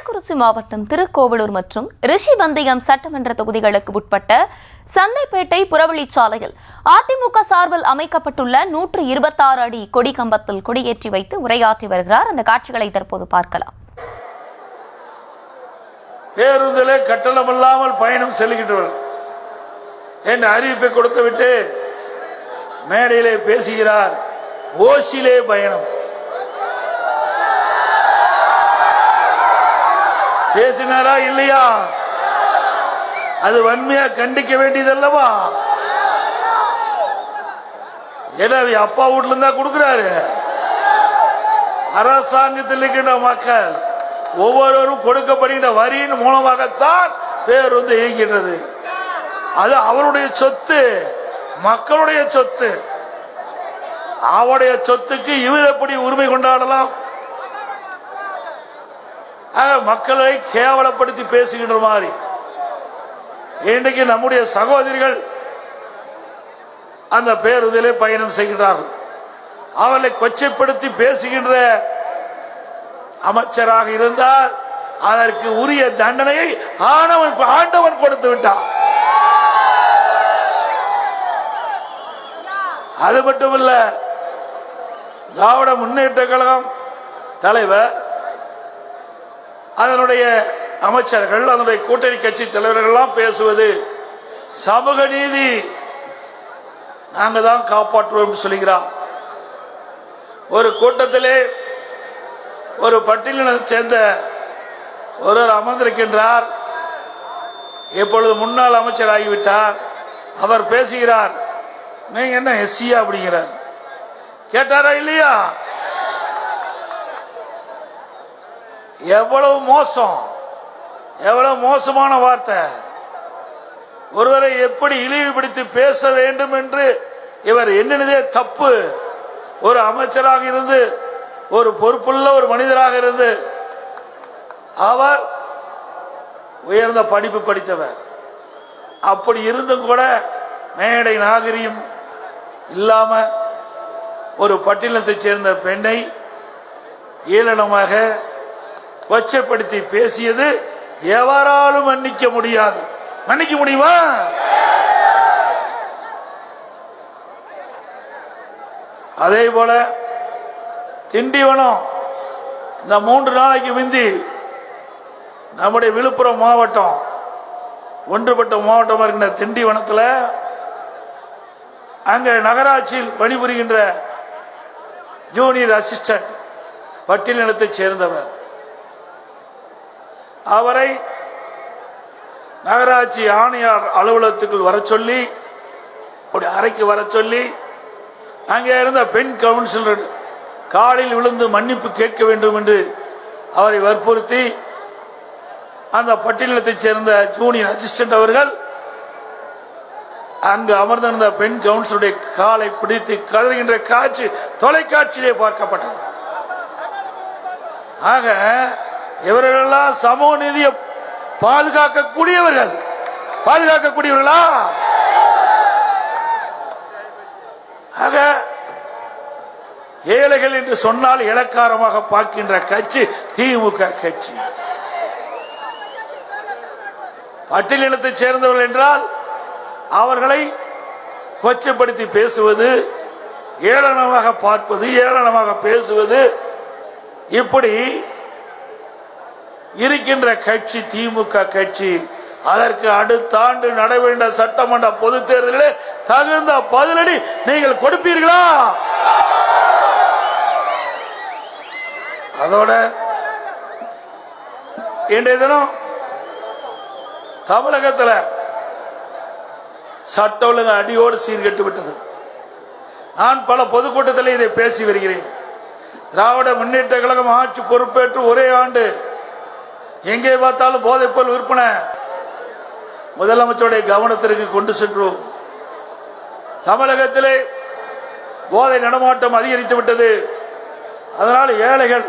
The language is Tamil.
கள்ளக்குறிச்சி மாவட்டம் திருக்கோவிலூர் மற்றும் ரிஷிவந்தியம் சட்டமன்ற தொகுதிகளுக்கு உட்பட்ட சந்தைப்பேட்டை புறவழிச்சாலையில் அதிமுக சார்பில் அமைக்கப்பட்டுள்ள 126 அடி கொடி கம்பத்தில் கொடியேற்றி வைத்து உரையாற்றி வருகிறார். அந்த காட்சிகளை தற்போது பார்க்கலாம். பேருந்திலே கட்டணமில்லாமல் பயணம் செல்கின்றவர் என்ற அறிவிப்பை கொடுத்துவிட்டு மேடையிலே பேசுகிறார். ஓசிலே பயணம் பேசினாரா இல்லையா? அது வன்மையா கண்டிக்க வேண்டியதல்லவா? எனவே அப்பா வீட்டுல இருந்தா கொடுக்கிறாரு. அரசாங்கத்தில் இருக்கின்ற மக்கள் ஒவ்வொருவரும் கொடுக்கப்படுகின்ற வரியின் மூலமாகத்தான் பேருந்து இயங்குகின்றது. அது அவருடைய சொத்து, மக்களுடைய சொத்து. அவருடைய சொத்துக்கு இவர் எப்படி உரிமை கொண்டாடலாம்? மக்களை கேவலப்படுத்தி பேசுகின்ற மாதிரி இன்றைக்கு நம்முடைய சகோதரிகள் அந்த பேருந்திலே பயணம் செய்கிறார்கள். அவர்களை கொச்சைப்படுத்தி பேசுகின்ற அமைச்சராக இருந்தால் அதற்கு உரிய தண்டனையை ஆண்டவன் கொடுத்து விட்டார். அது மட்டுமல்ல, திராவிட முன்னேற்ற கழகம் தலைவர், அதனுடைய அமைச்சர்கள், அதனுடைய கூட்டணி கட்சி தலைவர்கள் எல்லாம் பேசுவது சமூக நீதி நாங்க தான் காப்பாற்றுவோம் சொல்லுகிறார். ஒரு கூட்டத்திலே ஒரு பட்டியலினை சேர்ந்த ஒருவர் அமர்ந்திருக்கின்றார். இப்பொழுது முன்னாள் அமைச்சர் ஆகிவிட்டார். அவர் பேசுகிறார். நீங்க என்ன எஸ்சியா அப்படிங்கிறார். கேட்டாரா இல்லையா? எவ்வளவு மோசம், எவ்வளவு மோசமான வார்த்தை! ஒருவரை எப்படி இழிவுபடுத்தி பேச வேண்டும் என்று இவர் எண்ணினதே தப்பு. ஒரு அமைச்சராக இருந்து, ஒரு பொறுப்புள்ள ஒரு மனிதராக இருந்து, அவர் உயர்ந்த படிப்பு படித்தவர். அப்படி இருந்தும் கூட மேடை நாகரிகம் இல்லாம ஒரு பட்டியலத்தை சேர்ந்த பெண்ணை ஏளனமாக கொச்சைப்படுத்தி பேசியது எவராலும் மன்னிக்க முடியாது. மன்னிக்க முடியுமா? அதே போல திண்டிவனம் இந்த 3 நாளைக்கு முந்தி நம்முடைய விழுப்புரம் மாவட்டம் ஒன்றுபட்ட மாவட்டம் இருக்கின்ற திண்டிவனத்தில் அங்க நகராட்சியில் பணிபுரிகின்ற ஜூனியர் அசிஸ்டன்ட் பட்டியலினத்தை சேர்ந்தவர். அவரை நகராட்சி ஆணையாளர் அலுவலகத்துக்குள் வர சொல்லி, அறைக்கு வர சொல்லி, அங்கே இருந்த பெண் கவுன்சிலர் காலில் விழுந்து மன்னிப்பு கேட்க வேண்டும் என்று அவரை வற்புறுத்தி அந்த பட்டியலத்தை சேர்ந்த ஜூனியர் அசிஸ்டன்ட் அவர்கள் அங்கு அமர்ந்திருந்த பெண் கவுன்சிலுடைய காலை பிடித்து கதறுகின்ற காட்சி தொலைக்காட்சியிலே பார்க்கப்பட்டது. ஆக இவர்களெல்லாம் சமூக நீதியை பாதுகாக்கக்கூடியவர்களா? ஆக ஏழைகள் என்று சொன்னால் இலக்காரமாக பார்க்கின்ற கட்சி திமுக கட்சி. பட்டியலினத்தை சேர்ந்தவர்கள் என்றால் அவர்களை கொச்சைப்படுத்தி பேசுவது, ஏளனமாக பார்ப்பது, ஏளனமாக பேசுவது, இப்படி இருக்கின்ற கட்சி திமுக கட்சி. அதற்கு அடுத்த ஆண்டு நடைபெற்ற சட்டமன்ற பொது தேர்தலில் தகுந்த பதிலடி நீங்கள் கொடுப்பீர்களா? அதோட இன்றைய தினம் தமிழகத்தில் சட்ட ஒழுங்கு அடியோடு சீர்கெட்டு விட்டது. நான் பல பொதுக்கூட்டத்தில் இதை பேசி வருகிறேன். திராவிட முன்னேற்ற கழகம் ஆட்சி பொறுப்பேற்று ஒரே ஆண்டு எங்கே பார்த்தாலும் போதைப்பொருள் விற்பனை முதலமைச்சருடைய கவனத்திற்கு கொண்டு சென்றோம். தமிழகத்திலே போதை நடமாட்டம் அதிகரித்து விட்டது. அதனால் ஏழைகள்